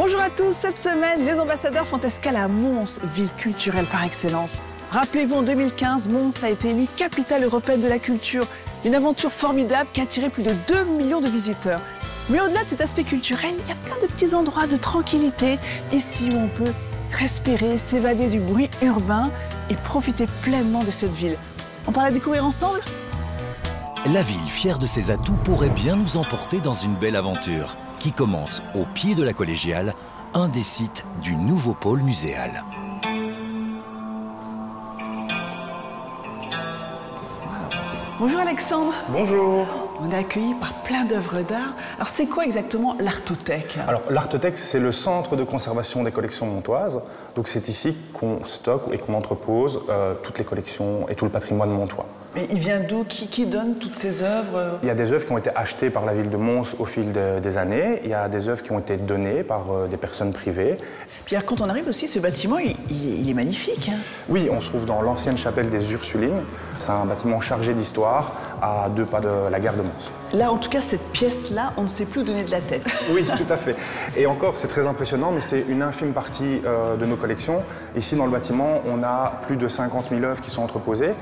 Bonjour à tous, cette semaine, les ambassadeurs font escale à Mons, ville culturelle par excellence. Rappelez-vous, en 2015, Mons a été élue capitale européenne de la culture. Une aventure formidable qui a attiré plus de 2 millions de visiteurs. Mais au-delà de cet aspect culturel, il y a plein de petits endroits de tranquillité, ici où on peut respirer, s'évader du bruit urbain et profiter pleinement de cette ville. On part la découvrir ensemble ? La ville, fière de ses atouts, pourrait bien nous emporter dans une belle aventure qui commence au pied de la Collégiale, un des sites du nouveau pôle muséal. Bonjour Alexandre. Bonjour. On est accueillis par plein d'œuvres d'art. Alors c'est quoi exactement l'Artothèque? Alors l'Artothèque, c'est le centre de conservation des collections montoises. Donc c'est ici qu'on stocke et qu'on entrepose toutes les collections et tout le patrimoine montois. Mais il vient d'où? Qui donne toutes ces œuvres? Il y a des œuvres qui ont été achetées par la ville de Mons au fil des années. Il y a des œuvres qui ont été données par des personnes privées. Puis quand on arrive aussi, ce bâtiment, il est magnifique. Hein? Oui, on se trouve dans l'ancienne chapelle des Ursulines. C'est un bâtiment chargé d'histoire à 2 pas de la gare de Mons. Là, en tout cas, cette pièce-là, on ne sait plus où donner de la tête. Oui, tout à fait. Et encore, c'est très impressionnant, mais c'est une infime partie de nos collections. Ici, dans le bâtiment, on a plus de 50 000 œuvres qui sont entreposées.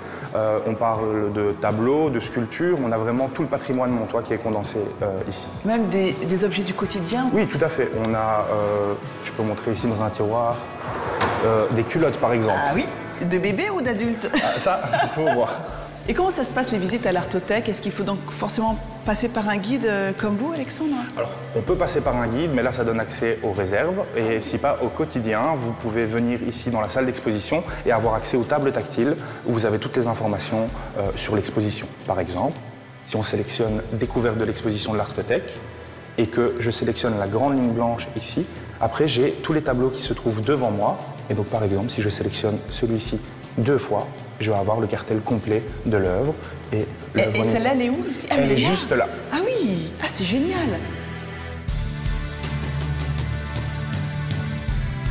On parle de tableaux, de sculptures. On a vraiment tout le patrimoine montois qui est condensé ici. Même des objets du quotidien? Oui, tout à fait. On a, je peux montrer ici dans un tiroir, des culottes, par exemple. Ah oui? De bébés ou d'adultes? Ah, ça, c'est ce qu'on voit. Et comment ça se passe les visites à l'Artothèque? Est-ce qu'il faut donc forcément passer par un guide comme vous, Alexandre? Alors, on peut passer par un guide, mais là, ça donne accès aux réserves. Et si pas au quotidien, vous pouvez venir ici dans la salle d'exposition et avoir accès aux tables tactiles où vous avez toutes les informations sur l'exposition. Par exemple, si on sélectionne découverte de l'exposition de l'Artothèque et que je sélectionne la grande ligne blanche ici, après, j'ai tous les tableaux qui se trouvent devant moi. Et donc, par exemple, si je sélectionne celui-ci 2 fois, je vais avoir le cartel complet de l'œuvre. Et celle-là, elle est où ici? Elle est juste là. Ah oui, ah, c'est génial.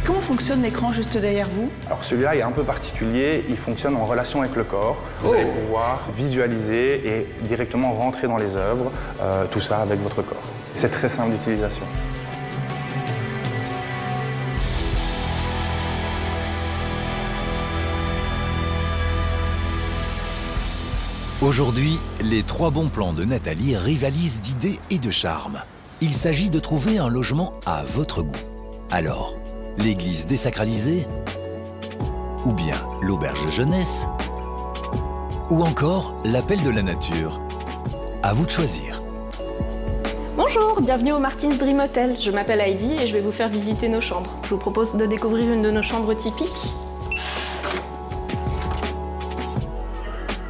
Comment fonctionne l'écran juste derrière vous? Alors celui-là est un peu particulier, il fonctionne en relation avec le corps. Vous allez pouvoir visualiser et directement rentrer dans les œuvres, tout ça avec votre corps. C'est très simple d'utilisation. Aujourd'hui, les 3 bons plans de Nathalie rivalisent d'idées et de charme. Il s'agit de trouver un logement à votre goût. Alors, l'église désacralisée? Ou bien l'auberge de jeunesse? Ou encore l'appel de la nature? À vous de choisir. Bonjour, bienvenue au Martin's Dream Hotel. Je m'appelle Heidi et je vais vous faire visiter nos chambres. Je vous propose de découvrir une de nos chambres typiques.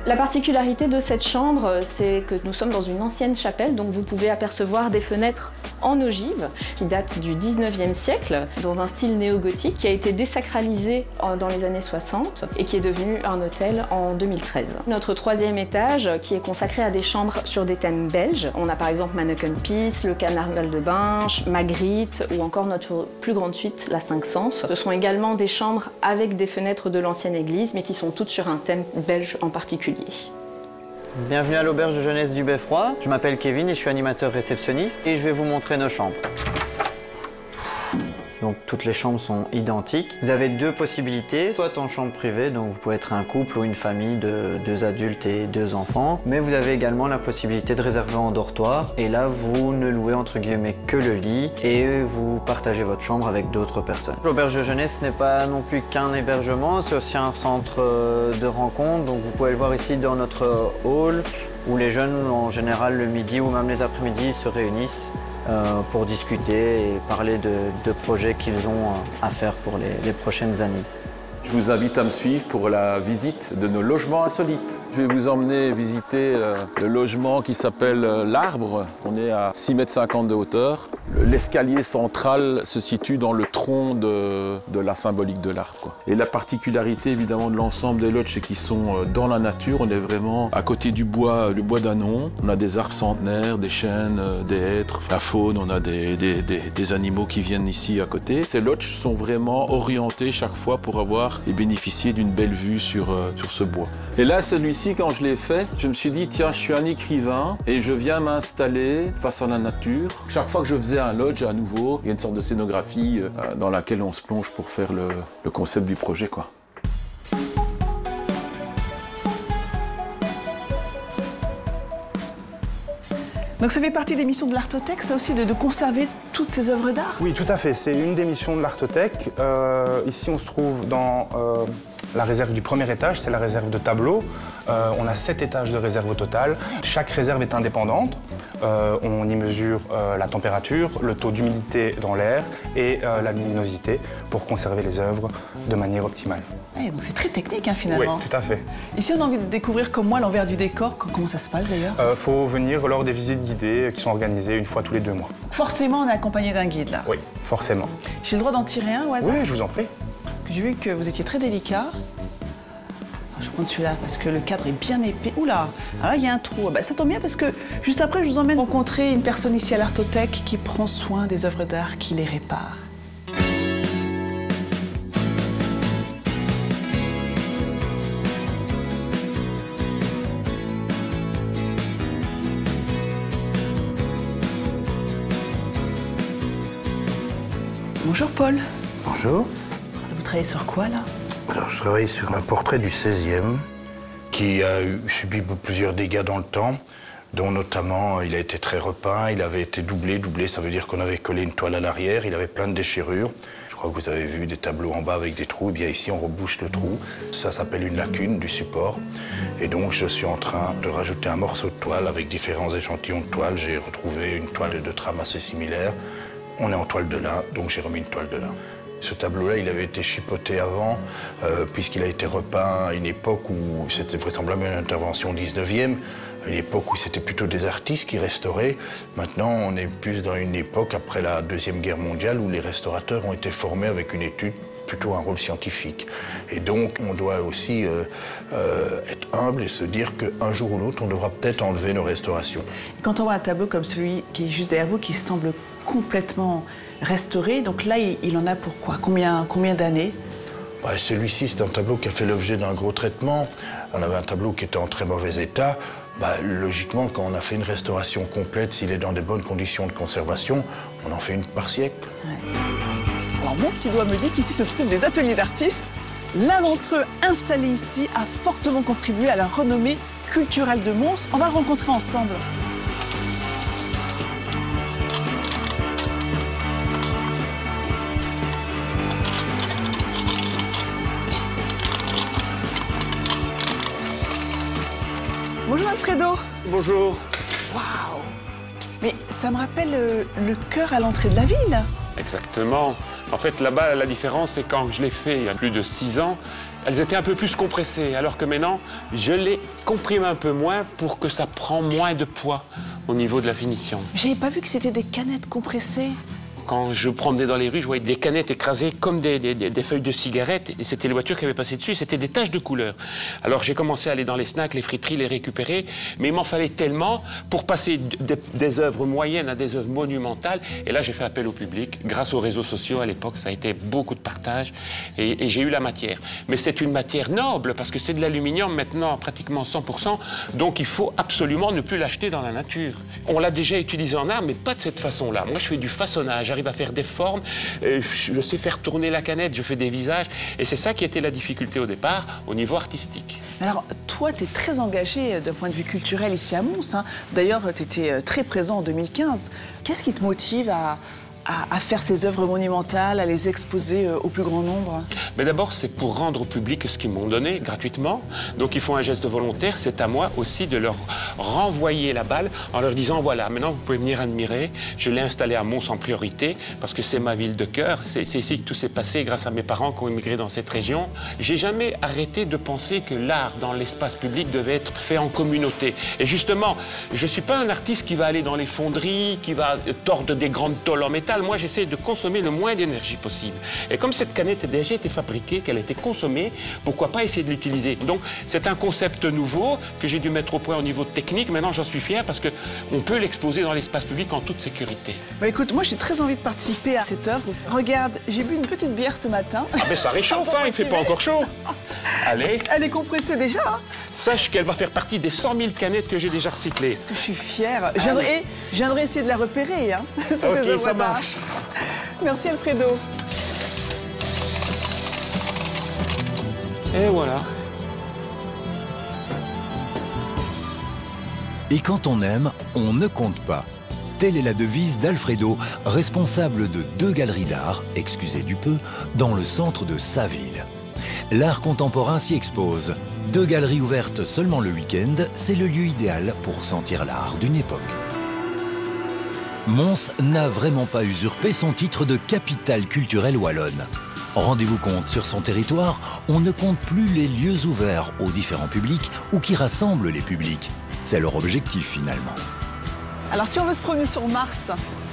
La particularité de cette chambre, c'est que nous sommes dans une ancienne chapelle, donc vous pouvez apercevoir des fenêtres en ogive qui datent du 19e siècle, dans un style néo-gothique, qui a été désacralisé dans les années 60 et qui est devenu un hôtel en 2013. Notre 3e étage, qui est consacré à des chambres sur des thèmes belges. On a par exemple Manneken Pis, le Canard de Binche, Magritte ou encore notre plus grande suite, la 5 Sens. Ce sont également des chambres avec des fenêtres de l'ancienne église, mais qui sont toutes sur un thème belge en particulier. Bienvenue à l'auberge de jeunesse du Beffroi. Je m'appelle Kevin et je suis animateur réceptionniste et je vais vous montrer nos chambres. Donc toutes les chambres sont identiques. Vous avez 2 possibilités, soit en chambre privée, donc vous pouvez être un couple ou une famille de 2 adultes et 2 enfants, mais vous avez également la possibilité de réserver en dortoir et là vous ne louez entre guillemets que le lit et vous partagez votre chambre avec d'autres personnes. L'auberge de jeunesse n'est pas non plus qu'un hébergement, c'est aussi un centre de rencontre, donc vous pouvez le voir ici dans notre hall où les jeunes en général le midi ou même les après-midi se réunissent pour discuter et parler de projets qu'ils ont à faire pour les prochaines années. Je vous invite à me suivre pour la visite de nos logements insolites. Je vais vous emmener visiter le logement qui s'appelle l'Arbre. On est à 6,50 m de hauteur. L'escalier central se situe dans le tronc de la symbolique de l'arbre. Et la particularité évidemment de l'ensemble des loges, c'est qu'ils sont dans la nature. On est vraiment à côté du bois d'Anon. On a des arbres centenaires, des chênes, des hêtres, la faune, on a des animaux qui viennent ici à côté. Ces lodges sont vraiment orientés chaque fois pour avoir et bénéficier d'une belle vue sur ce bois. Et là, celui-ci, quand je l'ai fait, je me suis dit, tiens, je suis un écrivain et je viens m'installer face à la nature. Chaque fois que je faisais un lodge à nouveau. Il y a une sorte de scénographie dans laquelle on se plonge pour faire le concept du projet, quoi. Donc ça fait partie des missions de l'Artothèque, ça aussi, de conserver toutes ces œuvres d'art? Oui, tout à fait. C'est une des missions de l'Artothèque. Ici, on se trouve dans la réserve du premier étage, c'est la réserve de tableaux. On a 7 étages de réserve au total. Chaque réserve est indépendante. On y mesure la température, le taux d'humidité dans l'air et la luminosité pour conserver les œuvres de manière optimale. Ouais, donc c'est très technique, hein, finalement. Oui, tout à fait. Ici, on a envie de découvrir comme moi l'envers du décor. Comment ça se passe d'ailleurs? Faut venir lors des visites guidées qui sont organisées une fois tous les 2 mois. Forcément, on est accompagné d'un guide, là. Oui, forcément. J'ai le droit d'en tirer un au hasard? Oui, je vous en prie. J'ai vu que vous étiez très délicat. Je vais prendre celui-là parce que le cadre est bien épais. Oula, alors là, il y a un trou. Bah, ça tombe bien parce que juste après, je vous emmène rencontrer une personne ici à l'Artothèque qui prend soin des œuvres d'art, qui les répare. Bonjour Paul. Bonjour. Vous travaillez sur quoi là? Alors, je travaille sur un portrait du 16e qui a subi plusieurs dégâts dans le temps, dont notamment il a été très repeint, il avait été doublé. Doublé, ça veut dire qu'on avait collé une toile à l'arrière, il avait plein de déchirures. Je crois que vous avez vu des tableaux en bas avec des trous. Et bien ici, on rebouche le trou. Ça s'appelle une lacune du support. Et donc, je suis en train de rajouter un morceau de toile avec différents échantillons de toile. J'ai retrouvé une toile de trame assez similaire. On est en toile de lin, donc j'ai remis une toile de lin. Ce tableau-là, il avait été chipoté avant, puisqu'il a été repeint à une époque où c'était vraisemblablement une intervention 19e, une époque où c'était plutôt des artistes qui restauraient. Maintenant, on est plus dans une époque après la Deuxième Guerre mondiale où les restaurateurs ont été formés avec une étude, plutôt un rôle scientifique. Et donc, on doit aussi être humble et se dire qu'un jour ou l'autre, on devra peut-être enlever nos restaurations. Quand on voit un tableau comme celui qui est juste derrière vous, qui semble complètement restauré, donc là, il en a pour quoi? Combien d'années? Ouais, celui-ci, c'est un tableau qui a fait l'objet d'un gros traitement. On avait un tableau qui était en très mauvais état. Logiquement, quand on a fait une restauration complète, s'il est dans des bonnes conditions de conservation, on en fait une par siècle. Ouais. Alors, mon petit doigt me dit qu'ici se trouvent des ateliers d'artistes. L'un d'entre eux, installé ici, a fortement contribué à la renommée culturelle de Mons. On va le rencontrer ensemble. Bonjour Alfredo. Bonjour. Waouh! Mais ça me rappelle le chœur à l'entrée de la ville. Exactement. En fait, là-bas, la différence, c'est quand je l'ai fait il y a plus de 6 ans, elles étaient un peu plus compressées, alors que maintenant, je les comprime un peu moins pour que ça prend moins de poids au niveau de la finition. J'avais pas vu que c'était des canettes compressées. Quand je promenais dans les rues, je voyais des canettes écrasées comme des feuilles de cigarettes, et c'était les voitures qui avaient passé dessus, c'était des taches de couleur. Alors j'ai commencé à aller dans les snacks, les friteries, les récupérer, mais il m'en fallait tellement pour passer des œuvres moyennes à des œuvres monumentales. Et là, j'ai fait appel au public. Grâce aux réseaux sociaux, à l'époque, ça a été beaucoup de partage, et j'ai eu la matière. Mais c'est une matière noble, parce que c'est de l'aluminium maintenant, pratiquement 100%, donc il faut absolument ne plus l'acheter dans la nature. On l'a déjà utilisé en art, mais pas de cette façon-là. Moi, je fais du façonnage. J'arrive à faire des formes, je sais faire tourner la canette, je fais des visages. Et c'est ça qui était la difficulté au départ, au niveau artistique. Alors, toi, tu es très engagé d'un point de vue culturel ici à Mons. Hein. D'ailleurs, tu étais très présent en 2015. Qu'est-ce qui te motive à faire ces œuvres monumentales, à les exposer au plus grand nombre? Mais d'abord, c'est pour rendre au public ce qu'ils m'ont donné gratuitement. Donc, ils font un geste volontaire. C'est à moi aussi de leur renvoyer la balle en leur disant, voilà, maintenant, vous pouvez venir admirer. Je l'ai installé à Mons en priorité parce que c'est ma ville de cœur. C'est ici que tout s'est passé grâce à mes parents qui ont immigré dans cette région. J'ai jamais arrêté de penser que l'art dans l'espace public devait être fait en communauté. Et justement, je suis pas un artiste qui va aller dans les fonderies, qui va tordre des grandes tôles en métal. total, moi, j'essaie de consommer le moins d'énergie possible. Et comme cette canette a déjà été fabriquée, qu'elle a été consommée, pourquoi pas essayer de l'utiliser? Donc, c'est un concept nouveau que j'ai dû mettre au point au niveau technique. Maintenant, j'en suis fier parce qu'on peut l'exposer dans l'espace public en toute sécurité. Bah écoute, moi j'ai très envie de participer à cette œuvre. Regarde, j'ai bu une petite bière ce matin. Ah ben ça réchauffe, hein, il ne fait pas encore chaud. Allez. Elle est compressée déjà. Hein. Sache qu'elle va faire partie des 100 000 canettes que j'ai déjà recyclées. Parce que je suis fière. Je viendrai essayer de la repérer. Hein, sur tes Ok, œuvres ça d'art. marche. Merci Alfredo. Et voilà. Et quand on aime, on ne compte pas. Telle est la devise d'Alfredo, responsable de 2 galeries d'art, excusez du peu, dans le centre de sa ville. L'art contemporain s'y expose. 2 galeries ouvertes seulement le week-end, c'est le lieu idéal pour sentir l'art d'une époque. Mons n'a vraiment pas usurpé son titre de capitale culturelle wallonne. Rendez-vous compte, sur son territoire, on ne compte plus les lieux ouverts aux différents publics ou qui rassemblent les publics. C'est leur objectif finalement. Alors si on veut se promener sur Mars,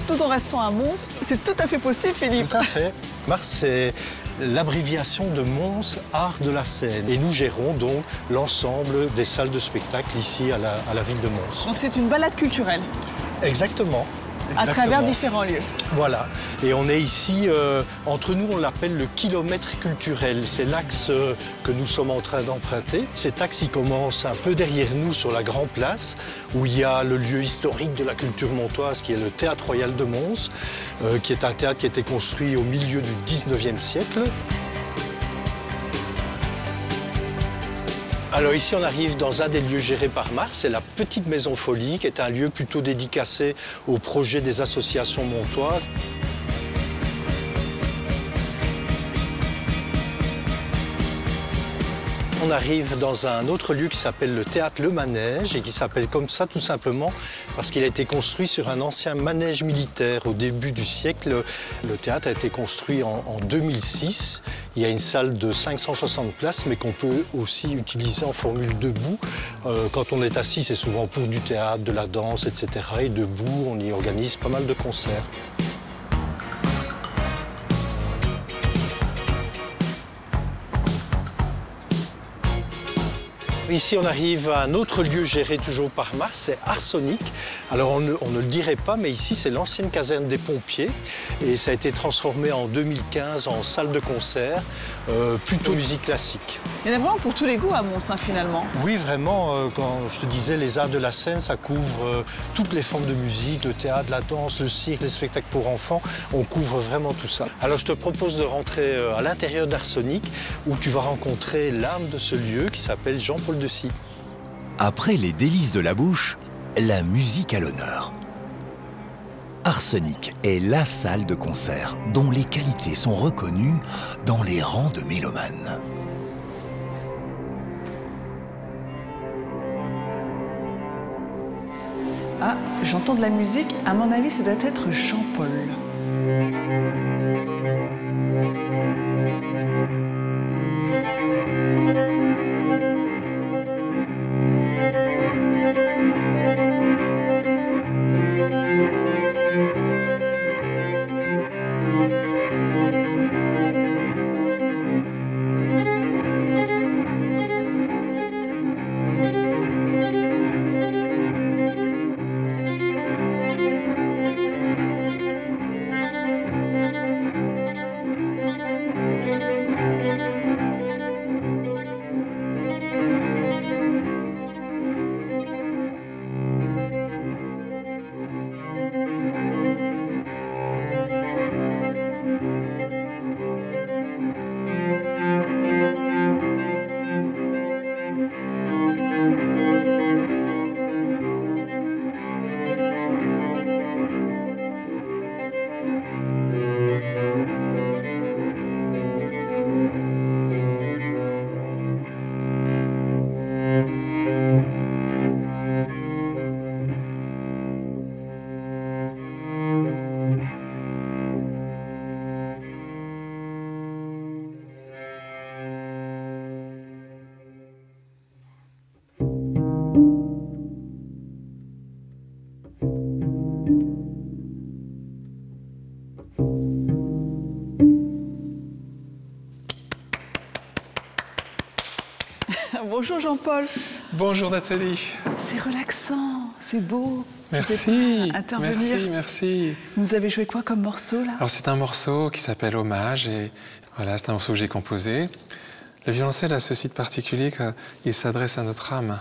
tout en restant à Mons, c'est tout à fait possible, Philippe. Tout à fait. Mars, c'est l'abréviation de Mons Art de la Seine. Et nous gérons donc l'ensemble des salles de spectacle ici à la ville de Mons. Donc c'est une balade culturelle. Exactement. À travers différents lieux. Voilà. Et on est ici, entre nous, on l'appelle le kilomètre culturel. C'est l'axe que nous sommes en train d'emprunter. Cet axe, il commence un peu derrière nous sur la Grand Place, où il y a le lieu historique de la culture montoise, qui est le Théâtre Royal de Mons, qui est un théâtre qui a été construit au milieu du 19e siècle. Alors ici, on arrive dans un des lieux gérés par Mars, c'est la Petite Maison Folie, qui est un lieu plutôt dédicacé au projet des associations montoises. On arrive dans un autre lieu qui s'appelle le Théâtre Le Manège et qui s'appelle comme ça tout simplement parce qu'il a été construit sur un ancien manège militaire au début du siècle. Le théâtre a été construit en 2006. Il y a une salle de 560 places mais qu'on peut aussi utiliser en formule debout. Quand on est assis, c'est souvent pour du théâtre, de la danse, etc. Et debout, on y organise pas mal de concerts. Ici, on arrive à un autre lieu géré toujours par Mars, c'est Arsonic. Alors, on ne le dirait pas, mais ici, c'est l'ancienne caserne des pompiers. Et ça a été transformé en 2015 en salle de concert, plutôt musique classique. Il y en a vraiment pour tous les goûts à Mons, hein, finalement. Oui, vraiment, quand je te disais, les arts de la scène, ça couvre toutes les formes de musique, le théâtre, la danse, le cirque, les spectacles pour enfants. On couvre vraiment tout ça. Alors, je te propose de rentrer à l'intérieur d'Arsonic, où tu vas rencontrer l'âme de ce lieu qui s'appelle Jean-Paul Dessy. Après les délices de la bouche, la musique à l'honneur. Arsonic est la salle de concert dont les qualités sont reconnues dans les rangs de mélomanes. Ah, j'entends de la musique. À mon avis, ça doit être Jean-Paul. Bonjour Jean-Paul. Bonjour Nathalie. C'est relaxant, c'est beau. Merci, intervenir. merci. Vous avez joué quoi comme morceau là? Alors c'est un morceau qui s'appelle Hommage et voilà, c'est un morceau que j'ai composé. Le violoncelle a ceci de particulier qu'il s'adresse à notre âme.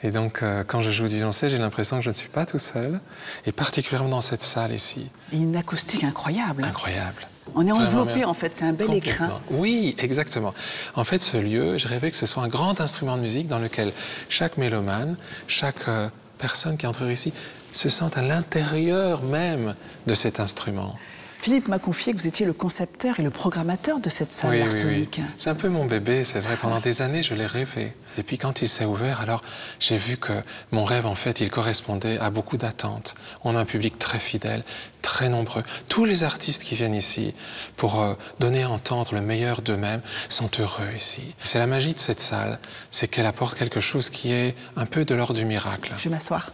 Et donc quand je joue du violoncelle, j'ai l'impression que je ne suis pas tout seul, et particulièrement dans cette salle ici. Et une acoustique incroyable. Incroyable. On est enveloppé bien. en fait, c'est un bel écrin. Oui, exactement. En fait, ce lieu, je rêvais que ce soit un grand instrument de musique dans lequel chaque mélomane, chaque personne qui entre ici, se sente à l'intérieur même de cet instrument. Philippe m'a confié que vous étiez le concepteur et le programmateur de cette salle arsonique. Oui. C'est un peu mon bébé, c'est vrai. Pendant des années, je l'ai rêvé. Et puis quand il s'est ouvert, alors j'ai vu que mon rêve, en fait, il correspondait à beaucoup d'attentes. On a un public très fidèle, très nombreux. Tous les artistes qui viennent ici pour donner à entendre le meilleur d'eux-mêmes sont heureux ici. C'est la magie de cette salle, c'est qu'elle apporte quelque chose qui est un peu de l'ordre du miracle. Je vais m'asseoir.